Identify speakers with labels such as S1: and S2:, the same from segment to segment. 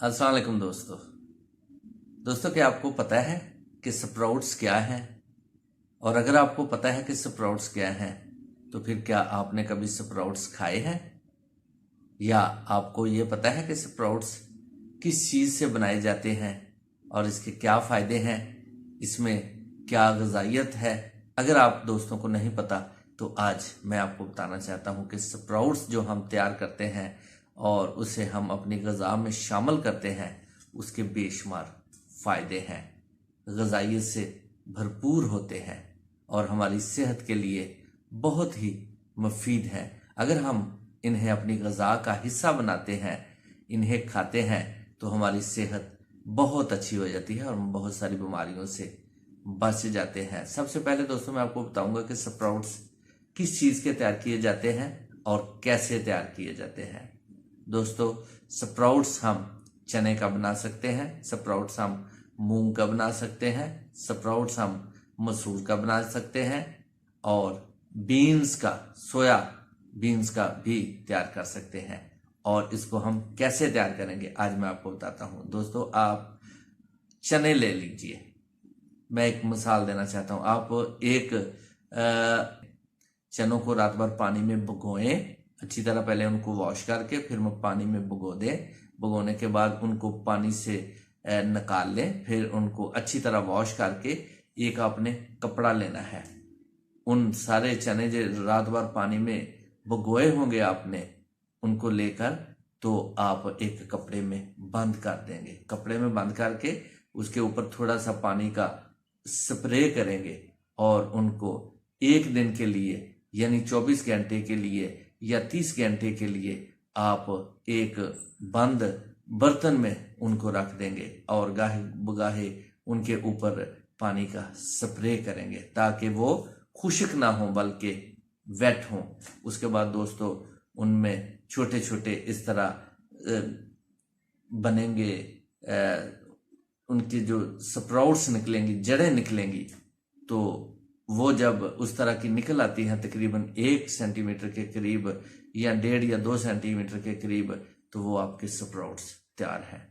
S1: अस्सलाम वालेकुम दोस्तों क्या आपको पता है कि स्प्राउट्स क्या हैं? और अगर आपको पता है कि स्प्राउट्स क्या हैं तो फिर क्या आपने कभी स्प्राउट्स खाए हैं? या आपको ये पता है कि स्प्राउट्स किस चीज़ से बनाए जाते हैं और इसके क्या फ़ायदे हैं, इसमें क्या ग़िज़ाइयत है? अगर आप दोस्तों को नहीं पता तो आज मैं आपको बताना चाहता हूँ कि स्प्राउट्स जो हम तैयार करते हैं और उसे हम अपनी ग़िज़ा में शामिल करते हैं, उसके बेशुमार फ़ायदे हैं, ग़िज़ाइयत से भरपूर होते हैं और हमारी सेहत के लिए बहुत ही मुफीद हैं। अगर हम इन्हें अपनी ग़िज़ा का हिस्सा बनाते हैं, इन्हें खाते हैं तो हमारी सेहत बहुत अच्छी हो जाती है और हम बहुत सारी बीमारियों से बच जाते हैं। सबसे पहले दोस्तों मैं आपको बताऊंगा कि स्प्राउट्स किस चीज़ के तैयार किए जाते हैं और कैसे तैयार किए जाते हैं। दोस्तों स्प्राउट्स हम चने का बना सकते हैं, स्प्राउट्स हम मूंग का बना सकते हैं, स्प्राउट्स हम मसूर का बना सकते हैं और बीन्स का, सोया बीन्स का भी तैयार कर सकते हैं। और इसको हम कैसे तैयार करेंगे आज मैं आपको बताता हूं। दोस्तों आप चने ले लीजिए। मैं एक मिसाल देना चाहता हूं। आप एक चनों को रात भर पानी में भिगोएं, अच्छी तरह पहले उनको वॉश करके फिर पानी में भिगो दें। भिगोने के बाद उनको पानी से निकाल लें, फिर उनको अच्छी तरह वॉश करके एक आपने कपड़ा लेना है। उन सारे चने जो रात भर पानी में भिगोए होंगे आपने, उनको लेकर तो आप एक कपड़े में बंद कर देंगे। कपड़े में बंद करके उसके ऊपर थोड़ा सा पानी का स्प्रे करेंगे और उनको एक दिन के लिए यानी 24 घंटे के लिए या 30 घंटे के लिए आप एक बंद बर्तन में उनको रख देंगे और गाहे बगाहे उनके ऊपर पानी का स्प्रे करेंगे ताकि वो खुश्क ना हो बल्कि वेट हो। उसके बाद दोस्तों उनमें छोटे छोटे इस तरह बनेंगे, उनकी जो स्प्राउट्स निकलेंगी, जड़ें निकलेंगी, तो वो जब उस तरह की निकल आती हैं तकरीबन 1 सेंटीमीटर के करीब या 1.5 या 2 सेंटीमीटर के करीब, तो वो आपके स्प्राउट्स तैयार हैं।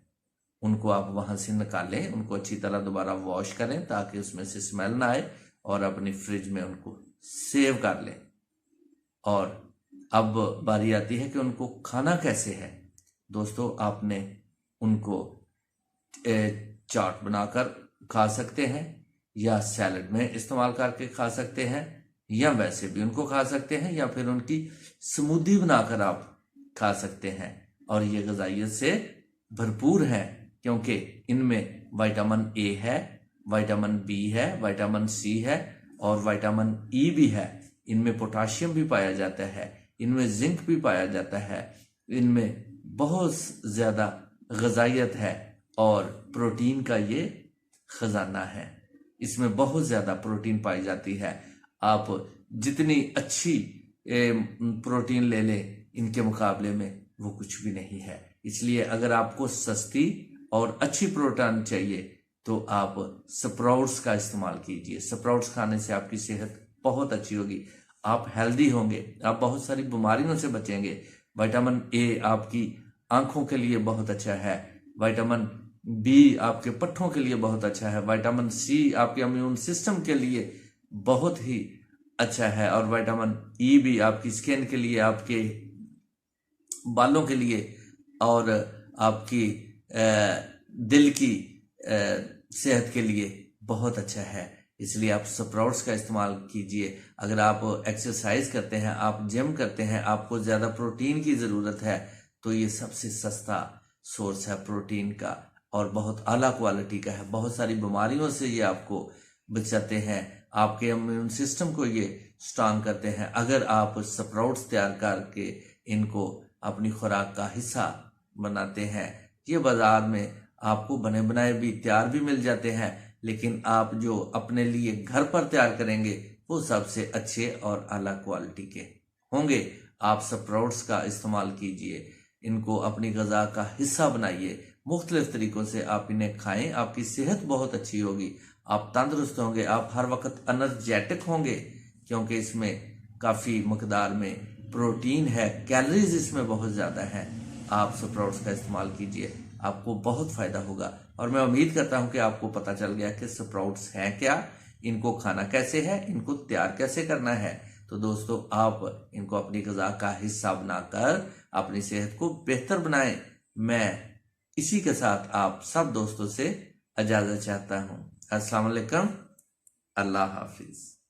S1: उनको आप वहां से निकालें, उनको अच्छी तरह दोबारा वॉश करें ताकि उसमें से स्मेल ना आए और अपनी फ्रिज में उनको सेव कर लें। और अब बारी आती है कि उनको खाना कैसे है। दोस्तों आपने उनको चाट बनाकर खा सकते हैं या सैलड में इस्तेमाल करके खा सकते हैं या वैसे भी उनको खा सकते हैं या फिर उनकी स्मूदी बनाकर आप खा सकते हैं। और ये ग़िज़ाइयत से भरपूर है क्योंकि इनमें विटामिन ए है, विटामिन बी है, विटामिन सी है और विटामिन ई भी है। इनमें पोटाशियम भी पाया जाता है, इनमें जिंक भी पाया जाता है, इनमें बहुत ज़्यादा ग़िज़ाइयत है और प्रोटीन का ये खजाना है। इसमें बहुत ज़्यादा प्रोटीन पाई जाती है। आप जितनी अच्छी प्रोटीन ले लें इनके मुकाबले में वो कुछ भी नहीं है। इसलिए अगर आपको सस्ती और अच्छी प्रोटीन चाहिए तो आप स्प्राउट्स का इस्तेमाल कीजिए। स्प्राउट्स खाने से आपकी सेहत बहुत अच्छी होगी, आप हेल्दी होंगे, आप बहुत सारी बीमारियों से बचेंगे। विटामिन ए आपकी आंखों के लिए बहुत अच्छा है, विटामिन बी आपके पट्ठों के लिए बहुत अच्छा है, विटामिन सी आपके इम्यून सिस्टम के लिए बहुत ही अच्छा है और विटामिन ई भी आपकी स्किन के लिए, आपके बालों के लिए और आपकी दिल की सेहत के लिए बहुत अच्छा है। इसलिए आप स्प्राउट्स का इस्तेमाल कीजिए। अगर आप एक्सरसाइज करते हैं, आप जिम करते हैं, आपको ज़्यादा प्रोटीन की ज़रूरत है तो ये सबसे सस्ता सोर्स है प्रोटीन का और बहुत आला क्वालिटी का है। बहुत सारी बीमारियों से ये आपको बचाते हैं, आपके इम्यून सिस्टम को ये स्ट्रांग करते हैं। अगर आप स्प्राउट्स तैयार करके इनको अपनी खुराक का हिस्सा बनाते हैं, ये बाजार में आपको बने बनाए भी तैयार भी मिल जाते हैं, लेकिन आप जो अपने लिए घर पर तैयार करेंगे वो सबसे अच्छे और आला क्वालिटी के होंगे। आप स्प्राउट्स का इस्तेमाल कीजिए, इनको अपनी ग़िज़ा का हिस्सा बनाइए। मुख्तलिफ तरीक़ों से आप इन्हें खाएं, आपकी सेहत बहुत अच्छी होगी, आप तंदुरुस्त होंगे, आप हर वक्त एनर्जेटिक होंगे क्योंकि इसमें काफ़ी मकदार में प्रोटीन है, कैलोरीज इसमें बहुत ज़्यादा है। आप स्प्राउट्स का इस्तेमाल कीजिए। आपको बहुत फायदा होगा। और मैं उम्मीद करता हूं कि आपको पता चल गया कि स्प्राउट्स हैं क्या, इनको खाना कैसे है, इनको तैयार कैसे करना है। तो दोस्तों, आप इनको अपनी ग़िज़ा का हिस्सा बनाकर अपनी सेहत को बेहतर बनाएं। मैं इसी के साथ आप सब दोस्तों से इजाज़त चाहता हूं। अस्सलाम वालेकुम, अल्लाह हाफिज।